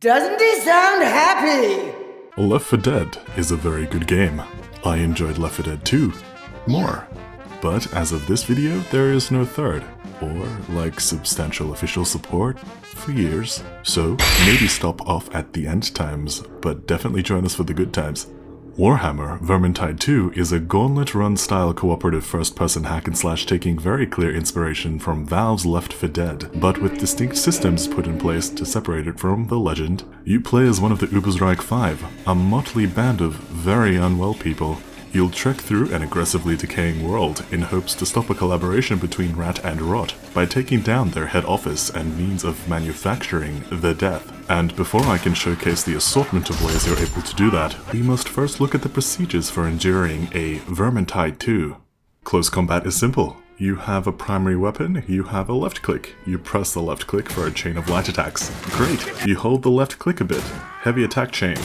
Doesn't he sound happy? Left 4 Dead is a very good game. I enjoyed Left 4 Dead 2 more. But as of this video, there is no third, or like substantial official support, for years. So maybe stop off at the end times, but definitely join us for the good times. Warhammer Vermintide 2 is a gauntlet run style cooperative first-person hack-and-slash taking very clear inspiration from Valve's Left 4 Dead, but with distinct systems put in place to separate it from the legend. You play as one of the Ubersreich 5, a motley band of very unwell people. You'll trek through an aggressively decaying world in hopes to stop a collaboration between Rat and Rot by taking down their head office and means of manufacturing the death. And before I can showcase the assortment of ways you're able to do that, we must first look at the procedures for enduring a Vermintide 2. Close combat is simple. You have a primary weapon, you have a left click. You press the left click for a chain of light attacks. Great! You hold the left click a bit. Heavy attack chain.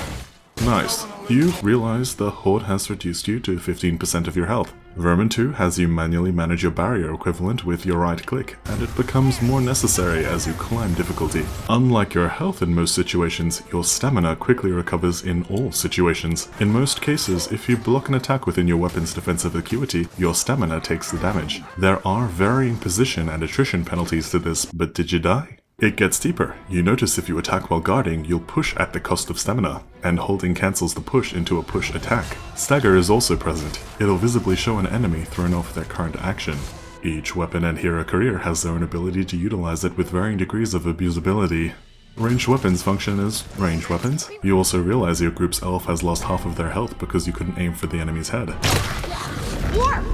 Nice. You realize the Horde has reduced you to 15% of your health. Vermin 2 has you manually manage your barrier equivalent with your right click, and it becomes more necessary as you climb difficulty. Unlike your health in most situations, your stamina quickly recovers in all situations. In most cases, if you block an attack within your weapon's defensive acuity, your stamina takes the damage. There are varying position and attrition penalties to this, but did you die? It gets deeper. You notice if you attack while guarding, you'll push at the cost of stamina, and holding cancels the push into a push attack. Stagger is also present. It'll visibly show an enemy thrown off their current action. Each weapon and hero career has their own ability to utilize it with varying degrees of abusability. Ranged weapons function as ranged weapons. You also realize your group's elf has lost half of their health because you couldn't aim for the enemy's head. Work!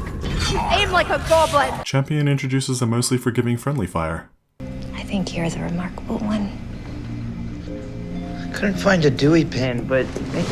Aim like a goblin! Champion introduces a mostly forgiving friendly fire. I think you're the remarkable one. I couldn't find a Dewey pin, but maybe...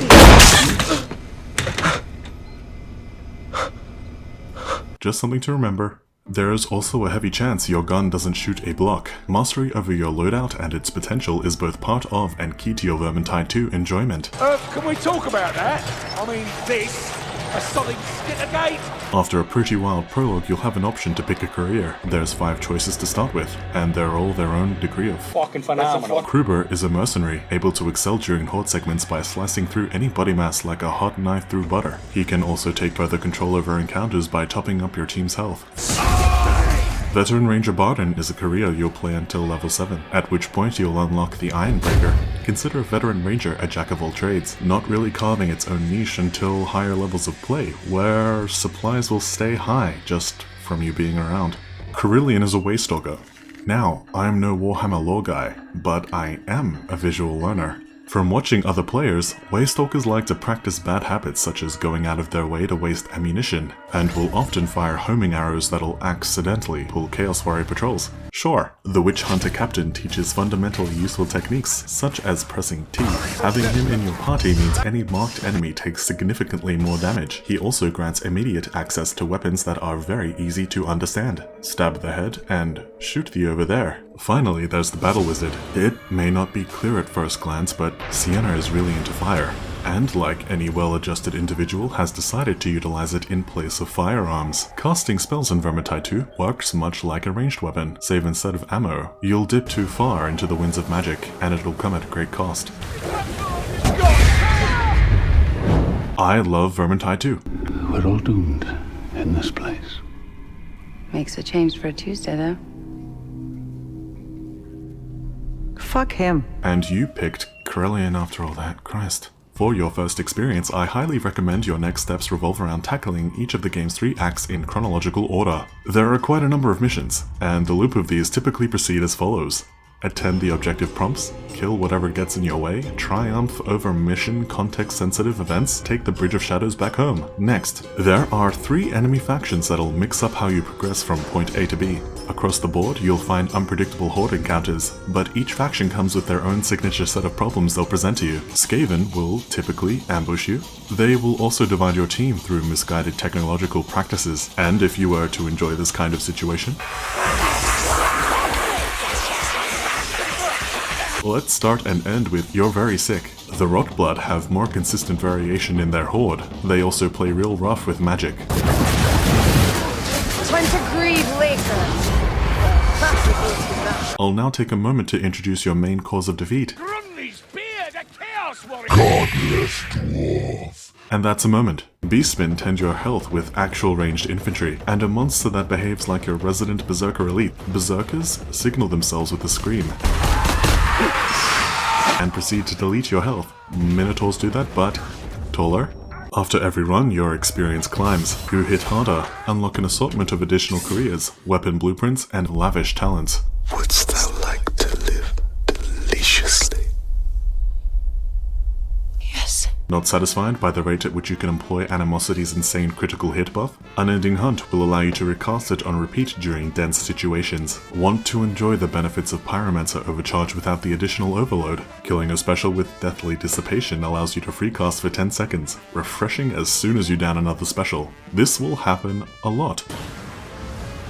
Just something to remember. There's also a heavy chance your gun doesn't shoot a block. Mastery over your loadout and its potential is both part of and key to your Vermintide 2 enjoyment. Can we talk about that? I mean, this, a solid stick of gate. After a pretty wild prologue, you'll have an option to pick a career. There's 5 choices to start with, and they're all their own degree of Fucking phenomenal. Kruber is a mercenary, able to excel during horde segments by slicing through any body mass like a hot knife through butter. He can also take further control over encounters by topping up your team's health. Veteran Ranger Barden is a career you'll play until level 7, at which point you'll unlock the Ironbreaker. Consider Veteran Ranger a jack of all trades, not really carving its own niche until higher levels of play, where supplies will stay high just from you being around. Carillion is a Waystalker. Now, I'm no Warhammer lore guy, but I am a visual learner. From watching other players, Waystalkers like to practice bad habits such as going out of their way to waste ammunition, and will often fire homing arrows that'll accidentally pull Chaos Warrior patrols. Sure, the Witch Hunter Captain teaches fundamentally useful techniques, such as pressing T. Having him in your party means any marked enemy takes significantly more damage. He also grants immediate access to weapons that are very easy to understand. Stab the head and shoot the over there. Finally, there's the Battle Wizard. It may not be clear at first glance, but Sienna is really into fire, and like any well-adjusted individual has decided to utilize it in place of firearms. Casting spells in Vermitide 2 works much like a ranged weapon, save instead of ammo, you'll dip too far into the winds of magic, and it'll come at great cost. I love Vermintide 2. We're all doomed in this place. Makes a change for a Tuesday, though. Fuck him. And you picked Carillion after all that, Christ. For your first experience, I highly recommend your next steps revolve around tackling each of the game's 3 acts in chronological order. There are quite a number of missions, and the loop of these typically proceed as follows. Attend the objective prompts, kill whatever gets in your way, triumph over mission context-sensitive events, take the Bridge of Shadows back home. Next, there are 3 enemy factions that'll mix up how you progress from point A to B. Across the board, you'll find unpredictable horde encounters, but each faction comes with their own signature set of problems they'll present to you. Skaven will typically ambush you. They will also divide your team through misguided technological practices, and if you were to enjoy this kind of situation, let's start and end with You're Very Sick. The Rotblood have more consistent variation in their horde. They also play real rough with magic. Time to grieve later. I'll now take a moment to introduce your main cause of defeat. Grundy's beer! The Chaos Warrior! Godless dwarf. And that's a moment. Beastmen tend your health with actual ranged infantry, and a monster that behaves like your resident berserker elite. Berserkers signal themselves with a scream and proceed to delete your health. Minotaurs do that, but taller. After every run, your experience climbs. You hit harder, unlock an assortment of additional careers, weapon blueprints, and lavish talents. Wouldst thou like to live deliciously? Yes. Not satisfied by the rate at which you can employ Animosity's insane critical hit buff? Unending Hunt will allow you to recast it on repeat during dense situations. Want to enjoy the benefits of Pyromancer Overcharge without the additional overload? Killing a special with Deathly Dissipation allows you to free cast for 10 seconds, refreshing as soon as you down another special. This will happen a lot.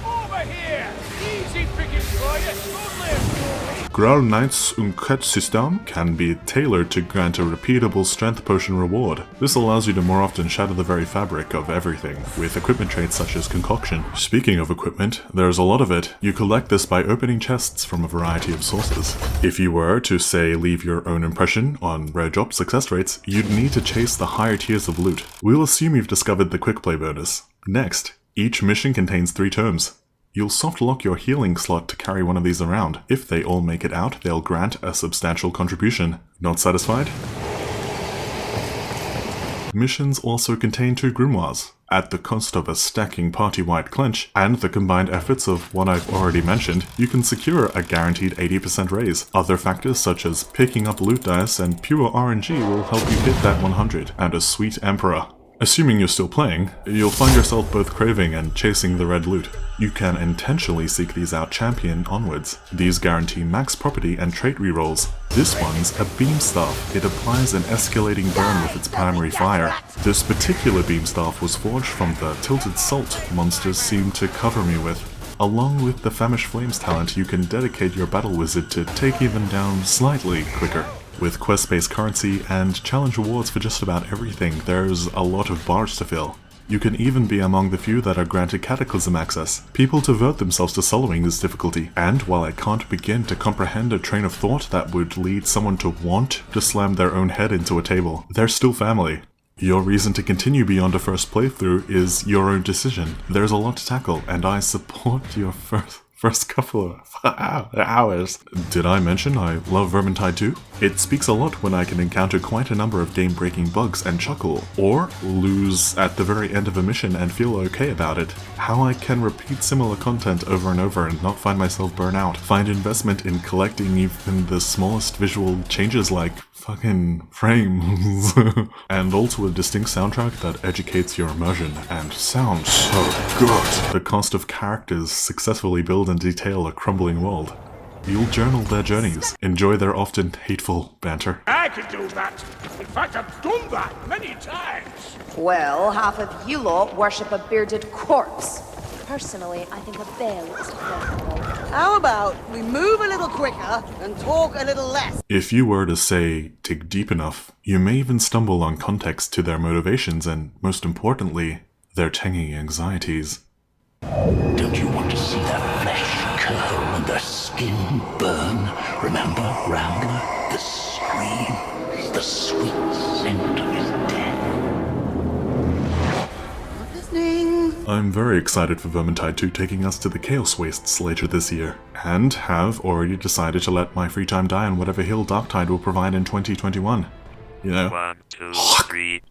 Over here! Easy pickings for you, good live! Graal Knight's Uncut System can be tailored to grant a repeatable strength potion reward. This allows you to more often shatter the very fabric of everything, with equipment traits such as Concoction. Speaking of equipment, there's a lot of it. You collect this by opening chests from a variety of sources. If you were to, say, leave your own impression on rare drop success rates, you'd need to chase the higher tiers of loot. We'll assume you've discovered the quick play bonus. Next, each mission contains 3 tomes. You'll soft lock your healing slot to carry one of these around. If they all make it out, they'll grant a substantial contribution. Not satisfied? Missions also contain 2 grimoires. At the cost of a stacking party-wide clench, and the combined efforts of what I've already mentioned, you can secure a guaranteed 80% raise. Other factors such as picking up loot dice and pure RNG will help you hit that 100, and a sweet Emperor. Assuming you're still playing, you'll find yourself both craving and chasing the red loot. You can intentionally seek these out champion onwards. These guarantee max property and trait rerolls. This one's a beam staff. It applies an escalating burn with its primary fire. This particular beam staff was forged from the tilted salt monsters seem to cover me with. Along with the Famished Flames talent, you can dedicate your battle wizard to taking them down slightly quicker. With quest-based currency and challenge rewards for just about everything, there's a lot of bars to fill. You can even be among the few that are granted Cataclysm access, people devote themselves to soloing this difficulty, and while I can't begin to comprehend a train of thought that would lead someone to want to slam their own head into a table, they're still family. Your reason to continue beyond a first playthrough is your own decision. There's a lot to tackle, and I support your first couple of hours. Did I mention I love Vermintide too? It speaks a lot when I can encounter quite a number of game-breaking bugs and chuckle, or lose at the very end of a mission and feel okay about it. How I can repeat similar content over and over and not find myself burn out. Find investment in collecting even the smallest visual changes like fucking frames. And also a distinct soundtrack that educates your immersion and sounds so good. The cast of characters successfully build and detail a crumbling world. You'll journal their journeys, enjoy their often hateful banter. I could do that. In fact, I've done that many times. Well, half of you lot worship a bearded corpse. Personally, I think a veil is preferable. How about we move a little quicker and talk a little less? If you were to, say, dig deep enough, you may even stumble on context to their motivations and, most importantly, their tangy anxieties. Don't you want to see their flesh curl and their skin burn? Remember, Rambler? The screams, the sweet scent of his death. I'm very excited for Vermintide 2 taking us to the Chaos Wastes later this year, and have already decided to let my free time die on whatever hill Darktide will provide in 2021. You know. 1, 2, 3.